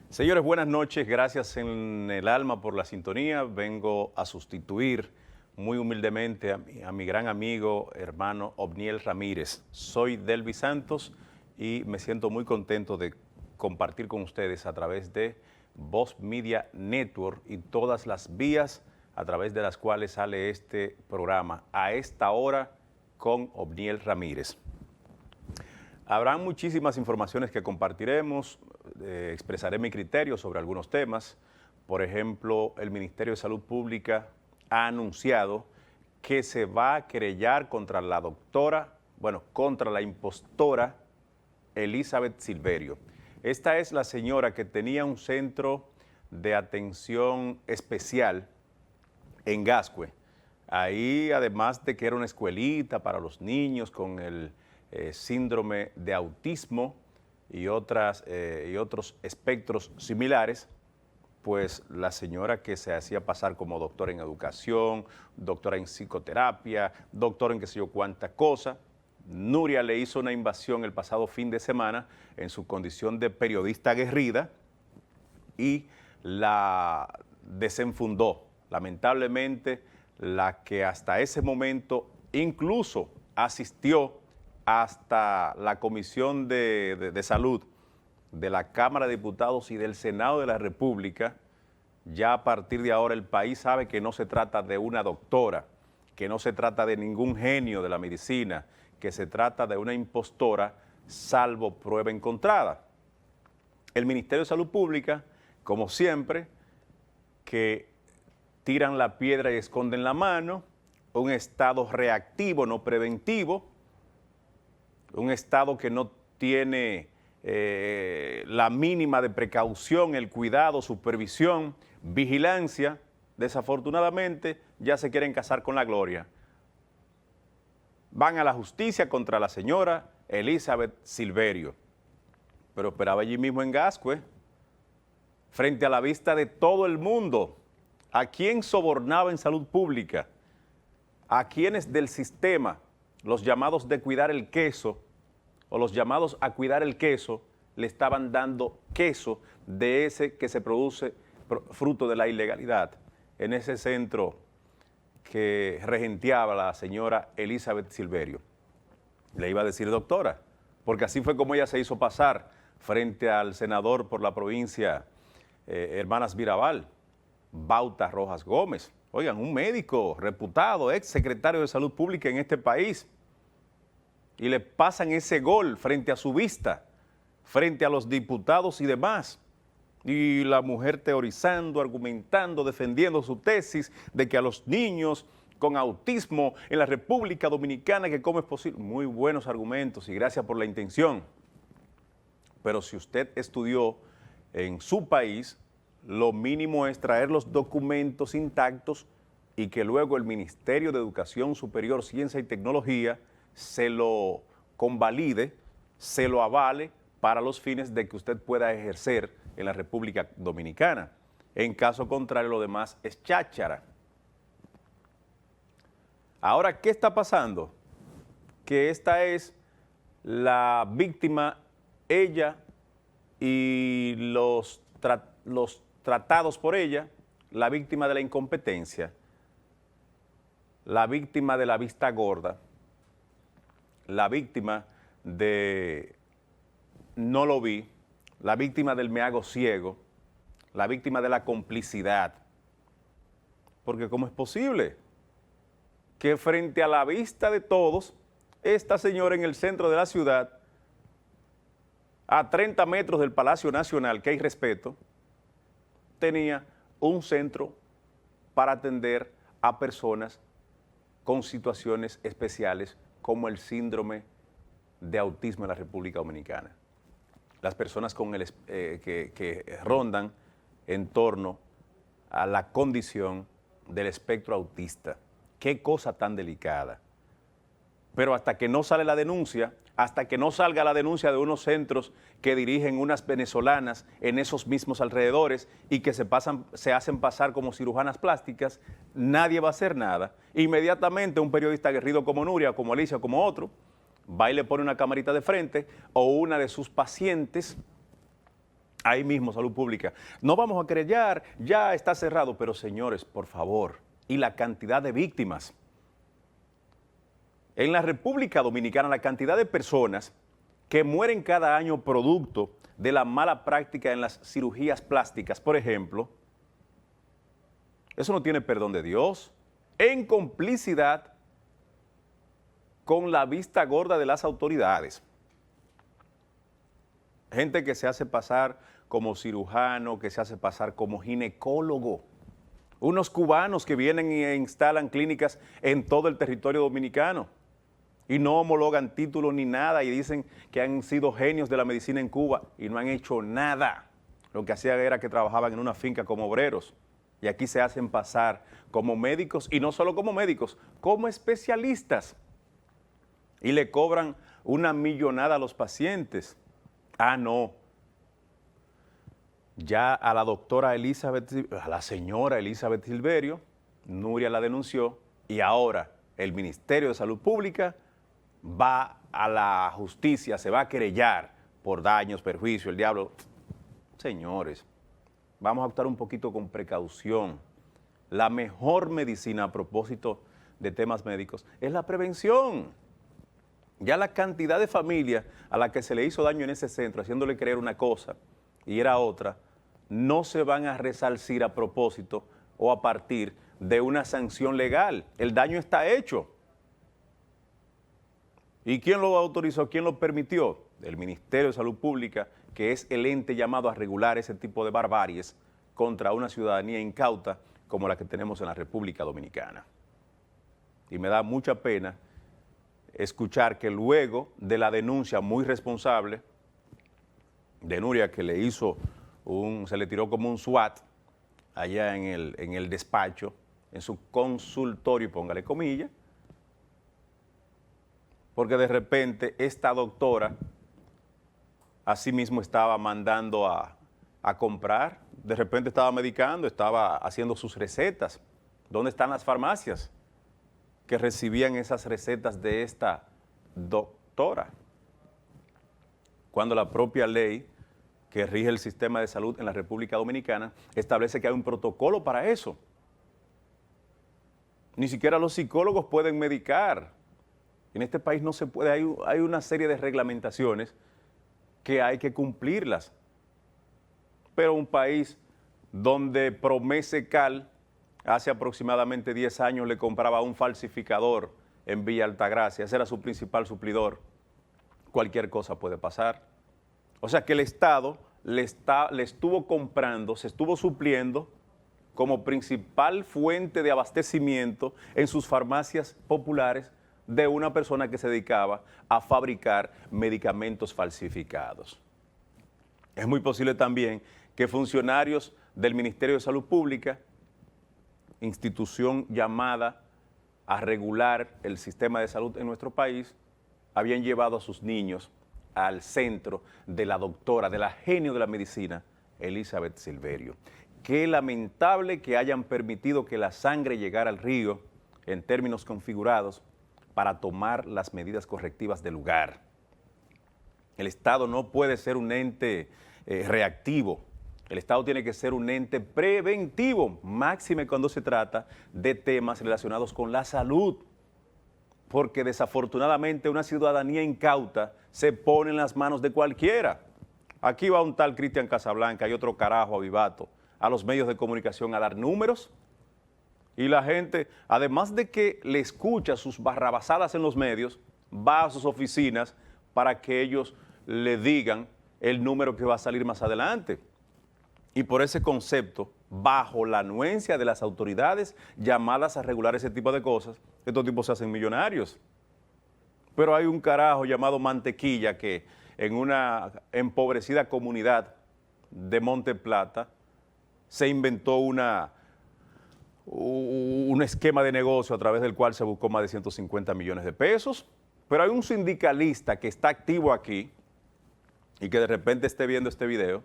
Señores, buenas noches. Gracias en el alma por la sintonía. Vengo a sustituir muy humildemente a mi gran amigo, hermano Obniel Ramírez. Soy Delvi Santos y me siento muy contento de compartir con ustedes a través de Voz Media Network y todas las vías a través de las cuales sale este programa a esta hora con Obniel Ramírez. Habrán muchísimas informaciones que compartiremos, expresaré mi criterio sobre algunos temas. Por ejemplo, el Ministerio de Salud Pública ha anunciado que se va a querellar contra la contra la impostora Elizabeth Silverio. Esta es la señora que tenía un centro de atención especial en Gascue. Ahí, además de que era una escuelita para los niños con el síndrome de autismo y otros espectros similares, pues la señora que se hacía pasar como doctora en educación, doctora en psicoterapia, doctora en qué sé yo cuánta cosa, Nuria le hizo una invasión el pasado fin de semana en su condición de periodista aguerrida y la desenfundó. Lamentablemente, la que hasta ese momento incluso asistió hasta la Comisión de Salud de la Cámara de Diputados y del Senado de la República, ya a partir de ahora el país sabe que no se trata de una doctora, que no se trata de ningún genio de la medicina, que se trata de una impostora salvo prueba encontrada. El Ministerio de Salud Pública, como siempre, que tiran la piedra y esconden la mano, un estado reactivo, no preventivo, un estado que no tiene la mínima de precaución, el cuidado, supervisión, vigilancia. Desafortunadamente ya se quieren casar con la gloria. Van a la justicia contra la señora Elizabeth Silverio, pero esperaba allí mismo en Gascue, frente a la vista de todo el mundo. ¿A quién sobornaba en salud pública? ¿A quiénes del sistema, los llamados de cuidar el queso, o los llamados a cuidar el queso, le estaban dando queso de ese que se produce fruto de la ilegalidad en ese centro que regenteaba la señora Elizabeth Silverio? Le iba a decir doctora, porque así fue como ella se hizo pasar frente al senador por la provincia, Hermanas Mirabal, Bauta Rojas Gómez. Oigan, un médico reputado, ex secretario de Salud Pública en este país, y le pasan ese gol frente a su vista, frente a los diputados y demás. Y la mujer teorizando, argumentando, defendiendo su tesis de que a los niños con autismo en la República Dominicana, que cómo es posible. Muy buenos argumentos y gracias por la intención. Pero si usted estudió en su país, lo mínimo es traer los documentos intactos y que luego el Ministerio de Educación Superior, Ciencia y Tecnología se lo convalide, se lo avale para los fines de que usted pueda ejercer en la República Dominicana. En caso contrario, lo demás es cháchara. Ahora, ¿qué está pasando? Que esta es la víctima, ella y los tratados por ella, la víctima de la incompetencia, la víctima de la vista gorda, la víctima de no lo vi, la víctima del me hago ciego, la víctima de la complicidad. Porque ¿cómo es posible que frente a la vista de todos, esta señora en el centro de la ciudad, a 30 metros del Palacio Nacional, que hay respeto, tenía un centro para atender a personas con situaciones especiales como el síndrome de autismo en la República Dominicana? Las personas que rondan en torno a la condición del espectro autista. Qué cosa tan delicada. Pero hasta que no sale la denuncia, hasta que no salga la denuncia de unos centros que dirigen unas venezolanas en esos mismos alrededores y que se hacen pasar como cirujanas plásticas, nadie va a hacer nada. Inmediatamente un periodista aguerrido como Nuria, como Alicia, como otro, va y le pone una camarita de frente o una de sus pacientes Ahí mismo, Salud Pública. No vamos a querellar, ya está cerrado, pero señores, por favor, y la cantidad de víctimas. En la República Dominicana, la cantidad de personas que mueren cada año producto de la mala práctica en las cirugías plásticas, por ejemplo, eso no tiene perdón de Dios, en complicidad con la vista gorda de las autoridades. Gente que se hace pasar como cirujano, que se hace pasar como ginecólogo. Unos cubanos que vienen e instalan clínicas en todo el territorio dominicano y no homologan títulos ni nada y dicen que han sido genios de la medicina en Cuba y no han hecho nada. Lo que hacían era que trabajaban en una finca como obreros y aquí se hacen pasar como médicos y no solo como médicos, como especialistas y le cobran una millonada a los pacientes. Ah, no. Ya a la doctora Elizabeth, a la señora Elizabeth Silverio, Nuria la denunció y ahora el Ministerio de Salud Pública va a la justicia, se va a querellar por daños, perjuicio, el diablo. Señores, vamos a actuar un poquito con precaución. La mejor medicina a propósito de temas médicos es la prevención. Ya la cantidad de familias a la que se le hizo daño en ese centro, haciéndole creer una cosa y era otra, no se van a resarcir a propósito o a partir de una sanción legal. El daño está hecho. ¿Y quién lo autorizó? ¿Quién lo permitió? El Ministerio de Salud Pública, que es el ente llamado a regular ese tipo de barbaries contra una ciudadanía incauta como la que tenemos en la República Dominicana. Y me da mucha pena escuchar que luego de la denuncia muy responsable de Nuria, que le hizo se le tiró como un SWAT allá en el despacho, en su consultorio, póngale comillas, porque de repente esta doctora asimismo estaba mandando a comprar, de repente estaba medicando, estaba haciendo sus recetas. ¿Dónde están las farmacias que recibían esas recetas de esta doctora? Cuando la propia ley que rige el sistema de salud en la República Dominicana establece que hay un protocolo para eso. Ni siquiera los psicólogos pueden medicar. En este país no se puede, hay una serie de reglamentaciones que hay que cumplirlas. Pero un país donde Promesecal hace aproximadamente 10 años le compraba a un falsificador en Villa Altagracia, ese era su principal suplidor, cualquier cosa puede pasar. O sea que el Estado le estuvo comprando, se estuvo supliendo como principal fuente de abastecimiento en sus farmacias populares de una persona que se dedicaba a fabricar medicamentos falsificados. Es muy posible también que funcionarios del Ministerio de Salud Pública, institución llamada a regular el sistema de salud en nuestro país, habían llevado a sus niños al centro de la doctora, de la genio de la medicina, Elizabeth Silverio. Qué lamentable que hayan permitido que la sangre llegara al río en términos configurados para tomar las medidas correctivas del lugar. El Estado no puede ser un ente reactivo. El Estado tiene que ser un ente preventivo, máxime cuando se trata de temas relacionados con la salud, porque desafortunadamente una ciudadanía incauta se pone en las manos de cualquiera. Aquí va un tal Cristian Casablanca y otro carajo avivato a los medios de comunicación a dar números y la gente, además de que le escucha sus barrabasadas en los medios, va a sus oficinas para que ellos le digan el número que va a salir más adelante. Y por ese concepto, bajo la anuencia de las autoridades llamadas a regular ese tipo de cosas, estos tipos se hacen millonarios. Pero hay un carajo llamado Mantequilla que en una empobrecida comunidad de Monte Plata se inventó un esquema de negocio a través del cual se buscó más de 150 millones de pesos. Pero hay un sindicalista que está activo aquí y que de repente esté viendo este video,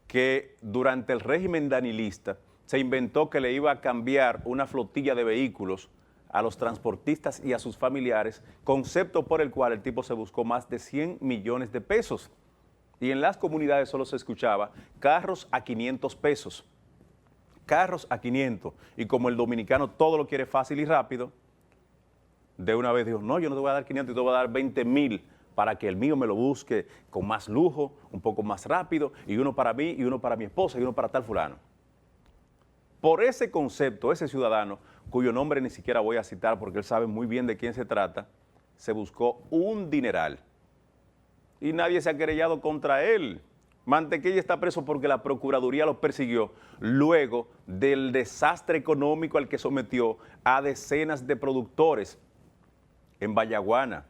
que durante el régimen danilista se inventó que le iba a cambiar una flotilla de vehículos a los transportistas y a sus familiares, concepto por el cual el tipo se buscó más de 100 millones de pesos. Y en las comunidades solo se escuchaba carros a 500 pesos. Carros a 500. Y como el dominicano todo lo quiere fácil y rápido, de una vez dijo, no, yo no te voy a dar 500, te voy a dar 20,000 para que el mío me lo busque con más lujo, un poco más rápido, y uno para mí, y uno para mi esposa, y uno para tal fulano. Por ese concepto, ese ciudadano, cuyo nombre ni siquiera voy a citar porque él sabe muy bien de quién se trata, se buscó un dineral. Y nadie se ha querellado contra él. Mantequilla está preso porque la Procuraduría lo persiguió luego del desastre económico al que sometió a decenas de productores en Vallaguana,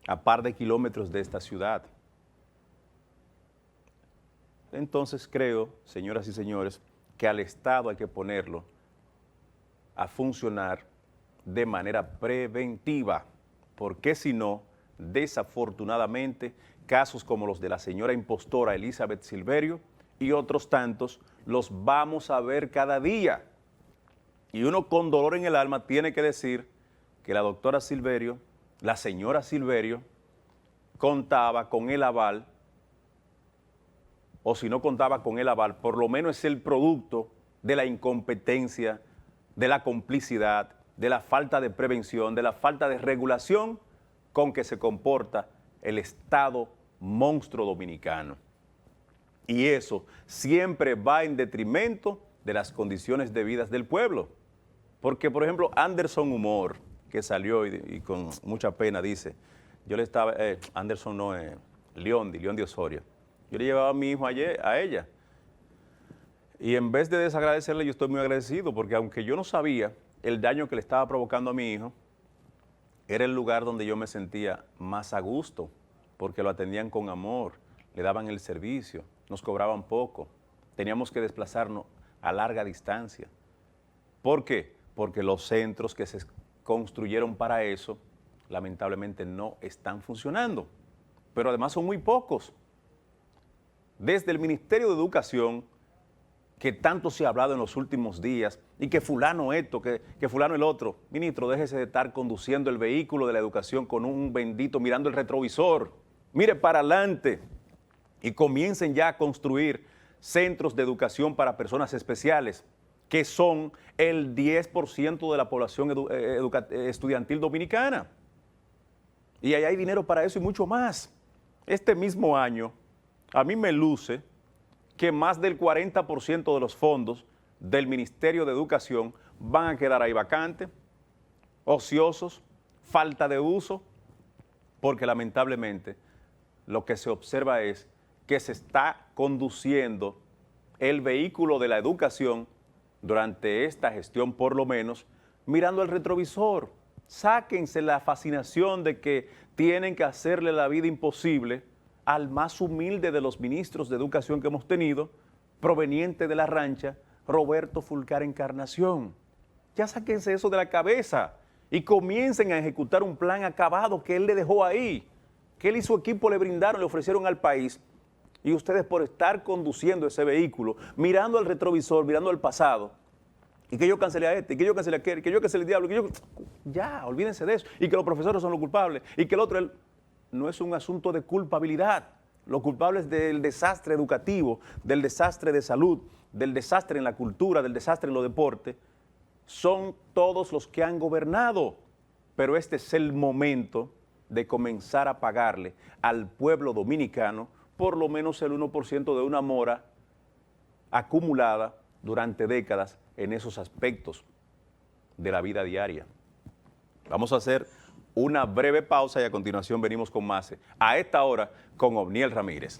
a par de kilómetros de esta ciudad. Entonces creo, señoras y señores, que al Estado hay que ponerlo a funcionar de manera preventiva, porque si no, desafortunadamente, casos como los de la señora impostora Elizabeth Silverio y otros tantos, los vamos a ver cada día. Y uno con dolor en el alma tiene que decir que la doctora Silverio, la señora Silverio, contaba con el aval, o si no contaba con el aval, por lo menos es el producto de la incompetencia, de la complicidad, de la falta de prevención, de la falta de regulación con que se comporta el Estado monstruo dominicano. Y eso siempre va en detrimento de las condiciones de vida del pueblo. Porque, por ejemplo, Anderson Humor, que salió y con mucha pena dice, yo le estaba, Anderson no, León de Osorio, yo le llevaba a mi hijo a ella. Y en vez de desagradecerle, yo estoy muy agradecido, porque aunque yo no sabía el daño que le estaba provocando a mi hijo, era el lugar donde yo me sentía más a gusto, porque lo atendían con amor, le daban el servicio, nos cobraban poco, teníamos que desplazarnos a larga distancia. ¿Por qué? Porque los centros que se construyeron para eso, lamentablemente no están funcionando, pero además son muy pocos. Desde el Ministerio de Educación, que tanto se ha hablado en los últimos días, y que fulano esto, que fulano el otro. Ministro, déjese de estar conduciendo el vehículo de la educación con un bendito mirando el retrovisor. Mire para adelante y comiencen ya a construir centros de educación para personas especiales, que son el 10% de la población estudiantil dominicana. Y ahí hay dinero para eso y mucho más. Este mismo año, a mí me luce que más del 40% de los fondos del Ministerio de Educación van a quedar ahí vacantes, ociosos, falta de uso, porque lamentablemente lo que se observa es que se está conduciendo el vehículo de la educación durante esta gestión, por lo menos, mirando el retrovisor. Sáquense la fascinación de que tienen que hacerle la vida imposible al más humilde de los ministros de educación que hemos tenido, proveniente de la rancha, Roberto Fulcar Encarnación. Ya sáquense eso de la cabeza y comiencen a ejecutar un plan acabado que él le dejó ahí, que él y su equipo le brindaron, le ofrecieron al país, y ustedes por estar conduciendo ese vehículo, mirando al retrovisor, mirando al pasado, y que yo cancele a este, y que yo cancele a aquel, y que yo cancele al diablo, que yo... Ya, olvídense de eso, y que los profesores son los culpables, y que el otro... No es un asunto de culpabilidad. Los culpables del desastre educativo, del desastre de salud, del desastre en la cultura, del desastre en los deportes, son todos los que han gobernado. Pero este es el momento de comenzar a pagarle al pueblo dominicano por lo menos el 1% de una mora acumulada durante décadas en esos aspectos de la vida diaria. Vamos a hacer una breve pausa y a continuación venimos con más. A esta hora con Obniel Ramírez.